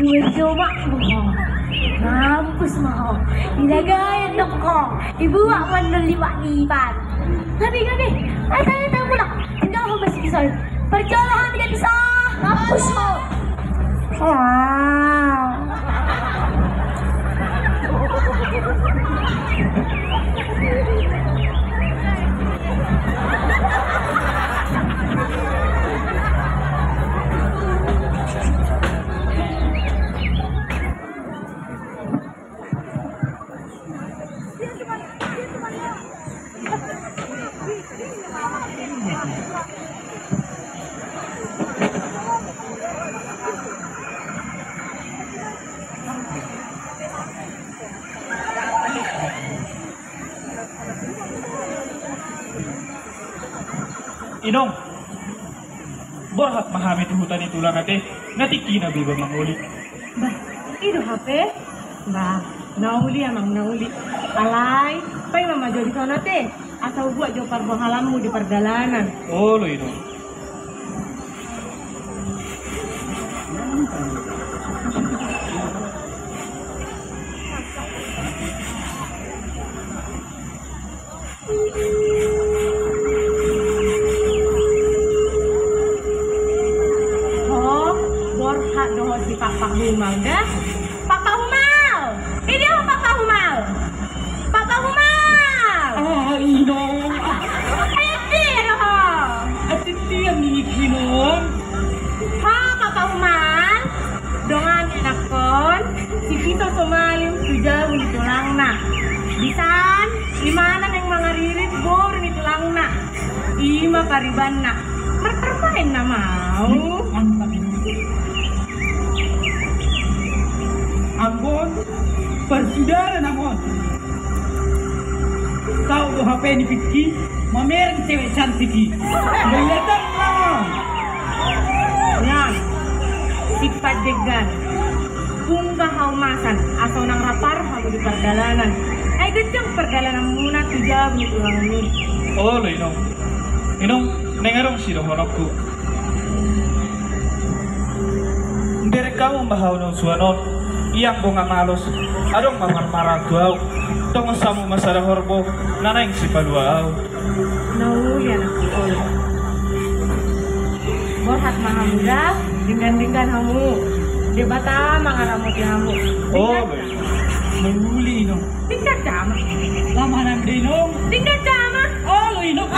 Cuma mampus mau ilagay ang ko ibuwa man ng lipat. Gabi, ay tayo mula. Hindi ako masikisol. Perjalanan ka bisa. Mampus mo. Inong, borhat mahamit hutan itu lang ate, natiki na biba mangulit. Bah, ino hape? Bah, nauli amang nauli. Alay, pay mamajo di sana te. Asal buat jo parbanghalanmu di perjalanan. Oh lo Inong. Si Papa Humal dah. Papa Humal. Ini apa Papa Humal? Papa Humal. Ah, Inong. Ayo ho. Atiti ang Inong. Ha, Papa Humal. Dongan inakon. Si Pito Somalim sudah unit lang na. Bisan, imana ng mga ririt bor unit lang na. Ima pariban na. Mertermain na mau. Ambon, persaudara namun. Kau tuh HP ni Vicky, mamereng cewek cantik ni. Meledak namun. Yan, sifat degan. Kung kahaumasan, asaw ng rapar, hago di perjalanan. Ay, gandang perjalanan muna, tujab ni tulang ni. Oh, lo Inong. Inong, nengarong siro honokku. Derek kamu bahaw ng suanon. Iyang bunga malos, adong mamarmarang tuaw. Tungos sa mo masarahorbo, nanay si paluaw. Nauyan ako ol. Borhat mahamuda, dinggan-dinggan hamu. Di bata mga ramot hamu. Oh, manguli Inong. Tingkat sama. Lama nang Inong. Tingkat sama. Oh, lo Inong.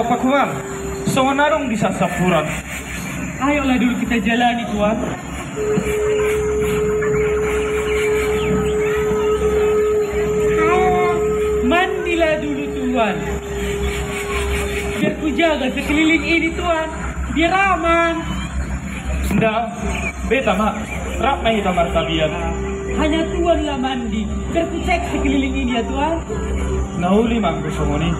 Pak Humal, songonarong di sasapuran. Ayolah dulu kita jalani, Tuan. Mandilah dulu, Tuan. Biar ku jaga sekeliling ini, Tuan. Biar aman. Nda, beta mak, rak mahi kamar tabian. Hanya Tuan lah mandi. Biar ku cek sekeliling ini ya, Tuan. Nahuli manggo songoni.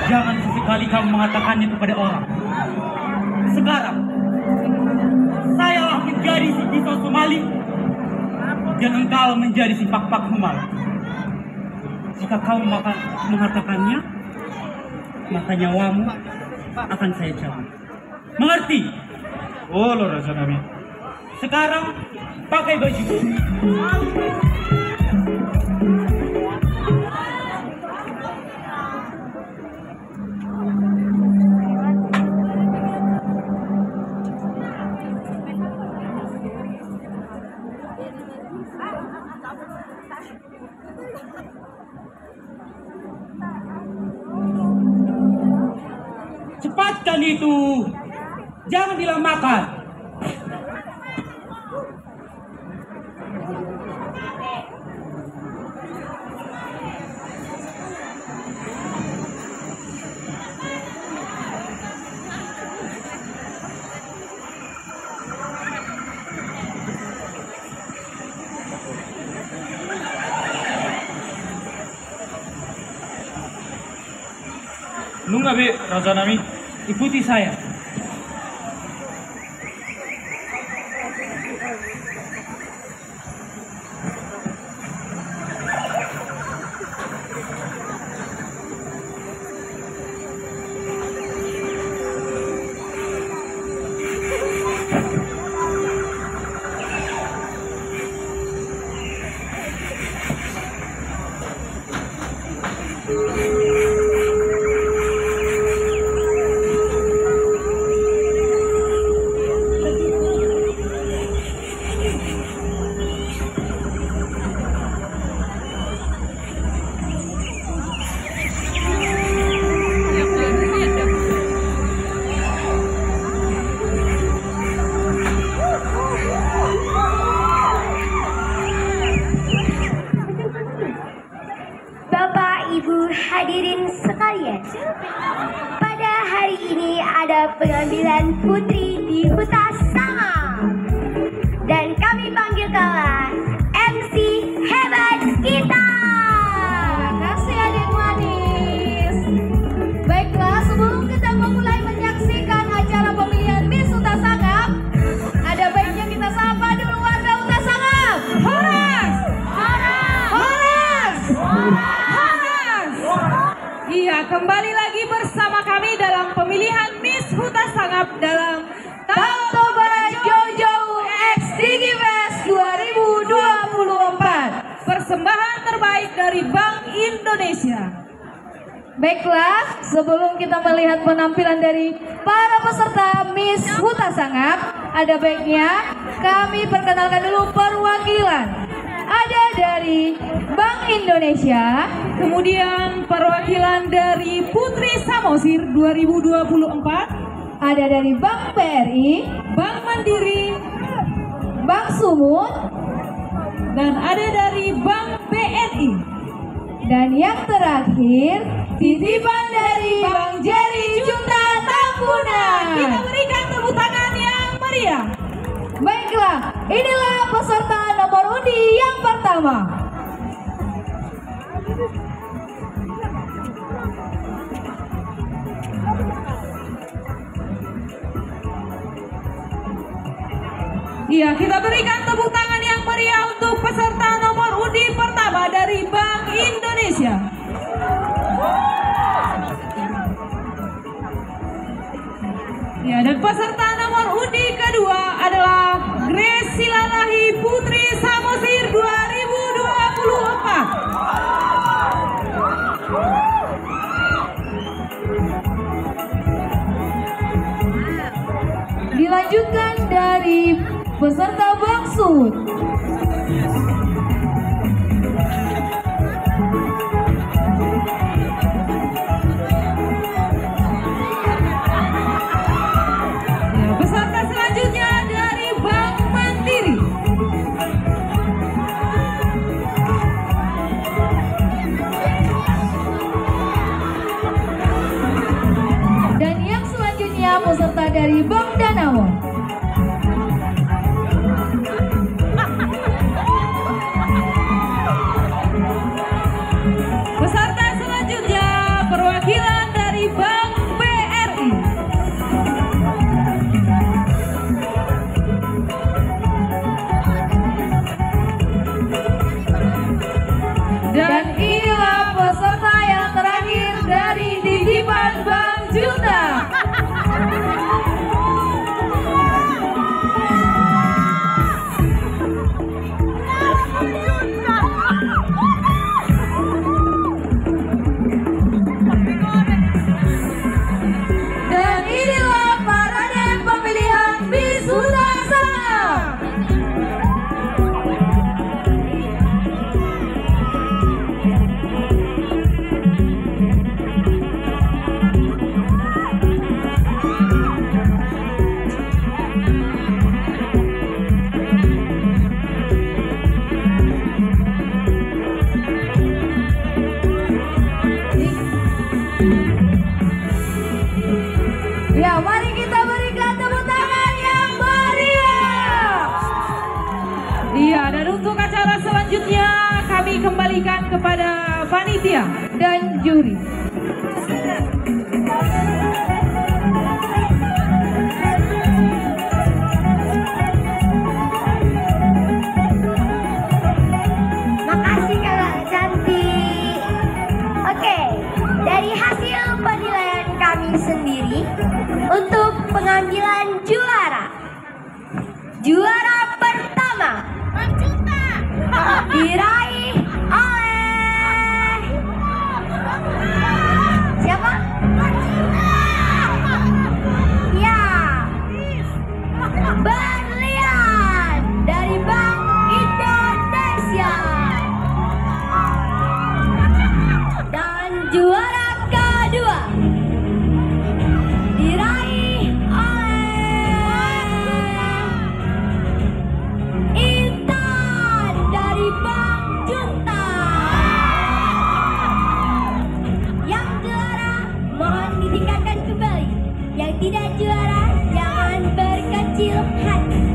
Jangan sesekali kamu mengatakannya kepada orang. Sekarang, saya akan menjadi si Pisau Sumali dan engkau menjadi si Pak Humal. Jika kau mengatakannya, maka nyawamu akan saya cabut. Mengerti? Oh, lo Raja Nabi. Sekarang, pakai baju. Cepatkan itu, jangan dilamakan. Nunga be Raja Nabi. Ikuti saya. Hadirin sekalian, pada hari ini ada pengambilan putri di Huta Sangam, dan kami panggilkan MC hebat kita. Terima kasih adik manis. Baiklah, sebelum kita memulai menyaksikan acara pemilihan Miss Huta Sangam, ada baiknya kita sapa dulu warga Huta Sangam. Horas! Horas! Horas! Horas! Iya, kembali lagi bersama kami dalam pemilihan pemilihan Miss Huta Sangap dalam Toba Jojo X Digi Fest 2024. persembahan terbaik dari Bank Indonesia. Baiklah, sebelum kita melihat penampilan dari para peserta Miss Huta Sangap, ada baiknya kami perkenalkan dulu perwakilan. Ada dari Bank Indonesia, Kemudian perwakilan dari Putri Samosir 2024, ada dari Bank BRI, Bank Mandiri, Bank Sumut, dan ada dari Bank BNI. dan yang terakhir titipan dari Bang Jerry Junta Tambunan. Kita berikan tepuk tangan yang meriah. Baiklah, inilah peserta nomor undi yang pertama. Iya, kita berikan tepuk tangan yang meriah untuk peserta nomor undi pertama dari Bank Indonesia. Ya, dan peserta nomor undi kedua adalah Grace Silalahi Putri Samosir 2024. Dilanjutkan dari peserta Bank Sumut. Ya, peserta selanjutnya dari Bank Mandiri. Dan yang selanjutnya peserta dari Bank Danamon. Peserta selanjutnya perwakilan dari Bank BRI. Dan inilah peserta yang terakhir dari titipan Bang Junta. Dan inilah parade pemilihan Miss Huta Sangap. Ya, mari kita berikan tepuk tangan yang meriah. Iya, dan untuk acara selanjutnya kami kembalikan kepada panitia. Dan juri. Makasih Kakak cantik. Oke, dari hasil penilaian kami sendiri untuk pengambilan juara. Juara pertama diraih oleh siapa? Ya, Berlian dari Bank Indonesia. Dan juara kedua diraih oleh Intan dari Bank Junta. Yang juara mohon ditingkatkan kembali. Yang tidak juara jangan berkecil hati.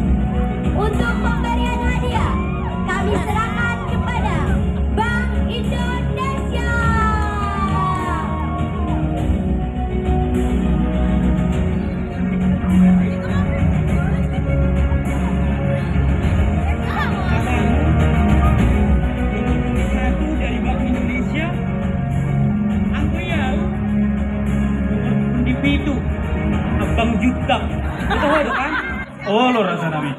Oh, lo rasa nami.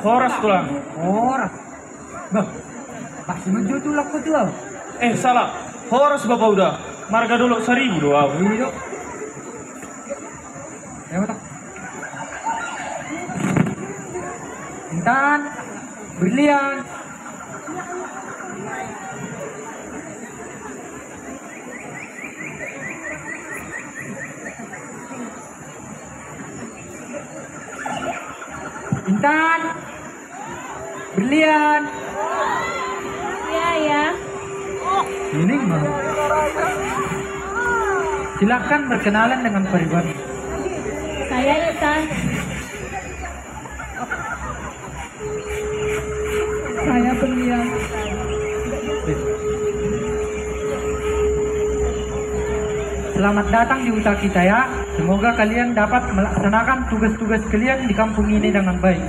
Horas tulang. Horas. Bah, masih menjutulak ko tuh. Salah. Horas bapak udah. Marga dulu 1.000 doang. Iya. Ya mata. Intan, berlian. Intan, berlian. Ya. Ini mah. Silakan berkenalan dengan pribadi. Saya Intan. Saya berlian. Selamat datang di hutan kita ya. Semoga kalian dapat melaksanakan tugas-tugas kalian di kampung ini dengan baik.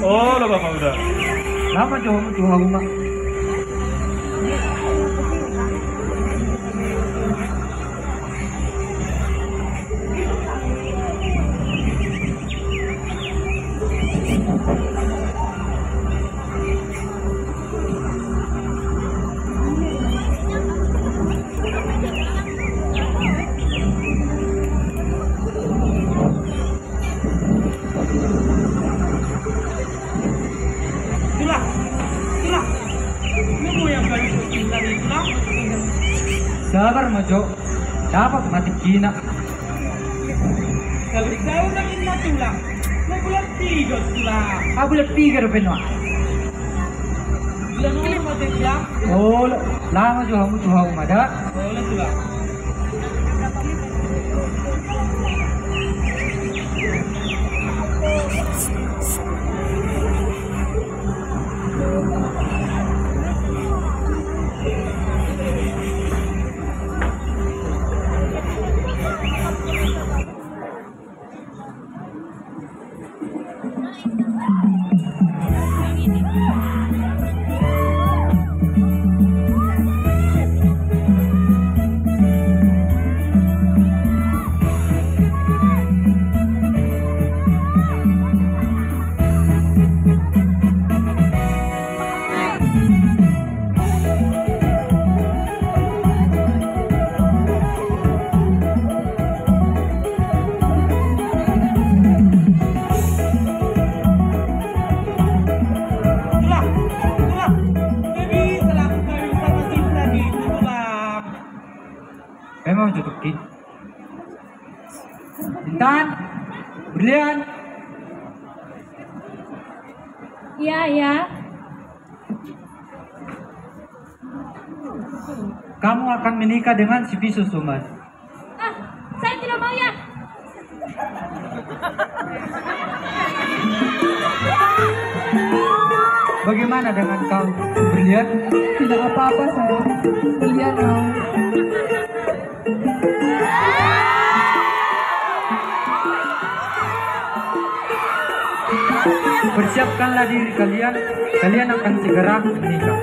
Oh, lo bapak udah. Lama jauh tuh rumah. Sabar Mojo, dapat mati Cina. Kalau ikaw naging natulang, nagulang tigas tulang. Aku lihat 3 rupiah. Ilan ulit mo din lang? Oh, lama jo kamu tuh kamu ada. Ulit tulang. Memang cukup Intan, berlian. Ya. Kamu akan menikah dengan si Piso Suman. Saya tidak mau ya. Bagaimana dengan kau, berlian? Tidak apa-apa saya. Berlian mau. Persiapkanlah diri kalian. Kalian akan segera menikah.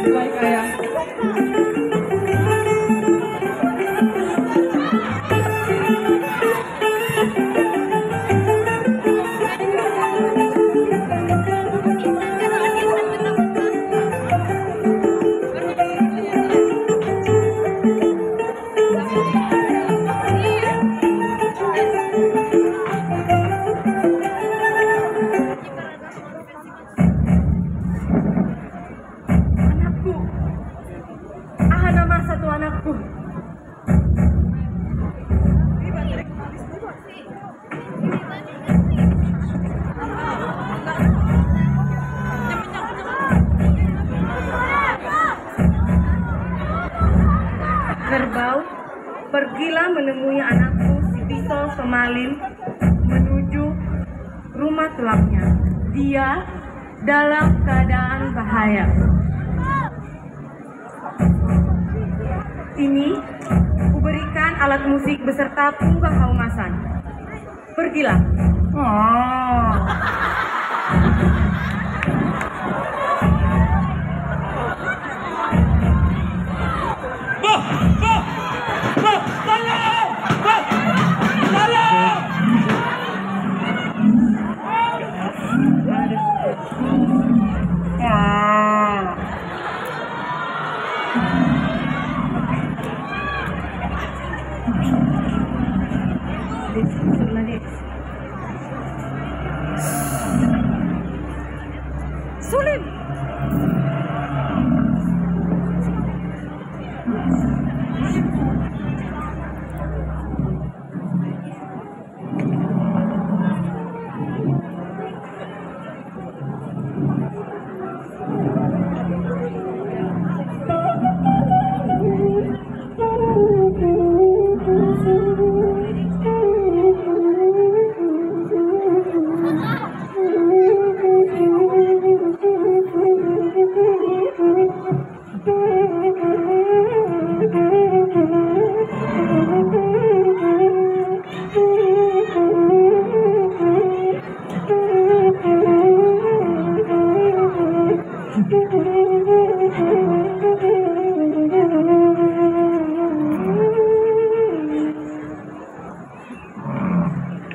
Baik ayah. Kerbau, pergilah menemui anakku si Piso Somalin menuju rumah tulangnya. Dia dalam keadaan bahaya. Ini kuberikan alat musik beserta punggah haumasan. Pergilah. Ah.